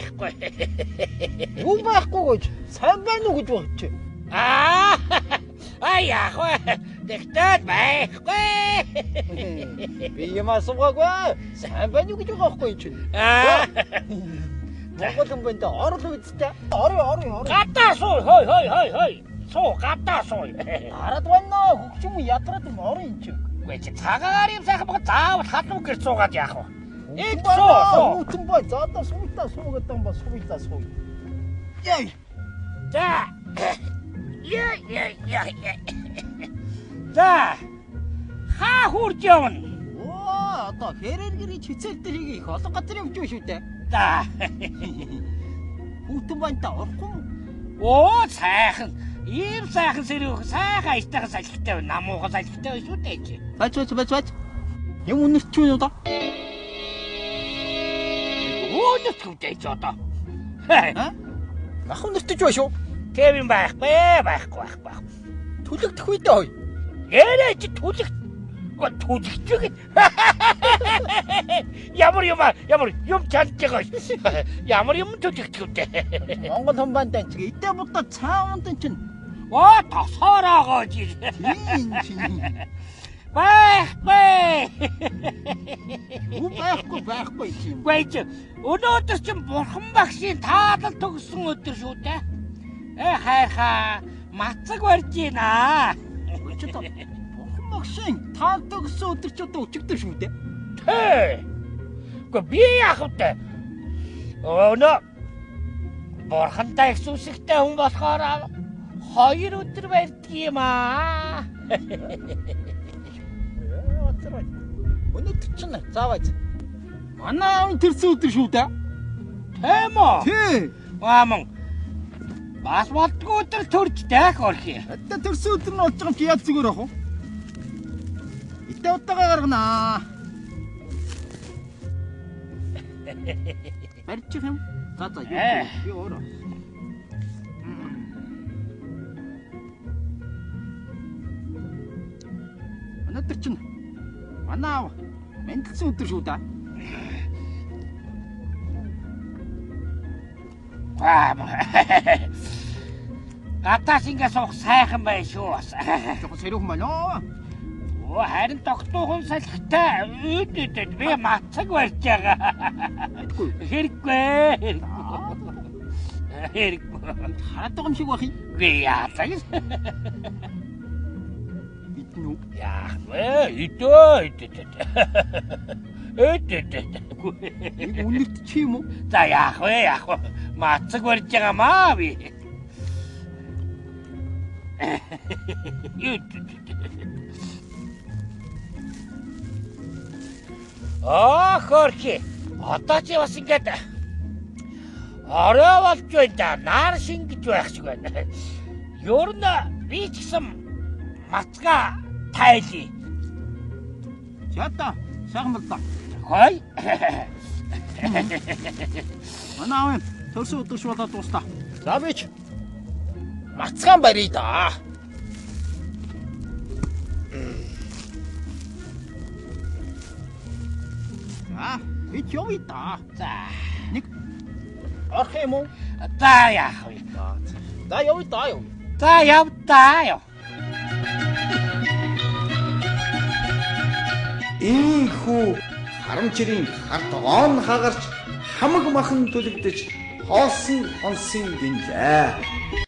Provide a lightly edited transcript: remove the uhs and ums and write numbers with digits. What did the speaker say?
байхгүй. Юу байхгүй гэж сайн байна уу гэж бодож. Яг вэ. Тэгтээ байхгүй. Би юм асуугаагүй. Сайн байна уу гэж байгаа байхгүй юм чинь. Монгол хүн байна да орлоо үсттэй. Орой. Гадаа суу. Хой. Суу гадаа суу. Хараад байна хөгчм ядраад юм орой юм чинь. Гүй чи цагаагаар юм сайхан бага заавал халуун гэр суугаад яах вэ? Суу. Утэн бай. За одоо суута суугаад юм ба сууя суу. Яй. За. Яй. За. Хаа хурж явна? Одоо хэрээр гэрийн хицэл дээр хийх их олон газар явж байгаа шүү дээ. За. Хүүтэн байна та орохгүй. Сайхан. Ийм сайхан сэрүүх сайхан аятайхан салхитай байна. Намуухан салхитай байна шүү дээ чи. Бац. Юм үнэрч юу да? Үнэрчтэй ч одоо. Ах үнэртэж байна шүү. Кевин байхгүй. Түлэгдэх үү дээ. Ярэ чи түлэгч гэ. Ямар юм чалж байгаа. Ямар юм түлэгдэх үү? Монгол хүн байна даа чи. Идэ будаа цааванд чинь. Тосоороо жи. Байхгүй юм. Гүйч. Өнөөдөр чинь бурхан багшийн таалал төгссөн өдөр шүү дээ. Хайрхаа мацаг барьж гинэ. Чи та бурхан багшийн таалал төгссөн өдөр ч одоо өчигдөр шүү дээ. Гэхдээ би яах вэ? Бурхантай их сүсэгтэй хүн болохоор 2 өдөр барьдаг юм аа. Өнөөдөр чинь заавал манай аав төрсөн өдөр шүү дээ. Тийм үү? Тий. Маман. Бас болдгоо өдөр төрж дайх орхи. Одоо төрсөн өдөр нь болж байгаа юм чи яаж зүгээр ах вэ? Итэ удаага гаргана. Барьчих юм. За юу өөрөө. Өнөөдөр чинь манай аав мэндэлсэн өдөр шүү дээ. Гатаас ингэ суух сайхан бай шүү. Жохо сэрүүх маа. Харин тогтуухан салхитай би мацаг барьж байгаа. Хэрэггүй. Хараад байгаа юм шиг бах юм. Яатаг. Иднүү. Яах вэ? Идөө. Үнэрт чи юм уу? За яах вэ? Мацаг барьж байгаамаа би. Хорхи. Одоо чи бас ингэж орой болж байна да. Нар шингэж байх шиг байна. Ер нь би ч гэсэн мацгаа тайлъя. Чата, сайхан бол та. Хой. Манай аав төрсөн өдөр шуулаад дуустаа. За би ч мацгаан барья да. Би ч явъя да. За. Нэг орох юм уу? За яах вэ? За явъя да. За яв. Ийхүү харамчрын харт он хагарч хамаг махан түлэгдэж хоосон онсын гинлээ.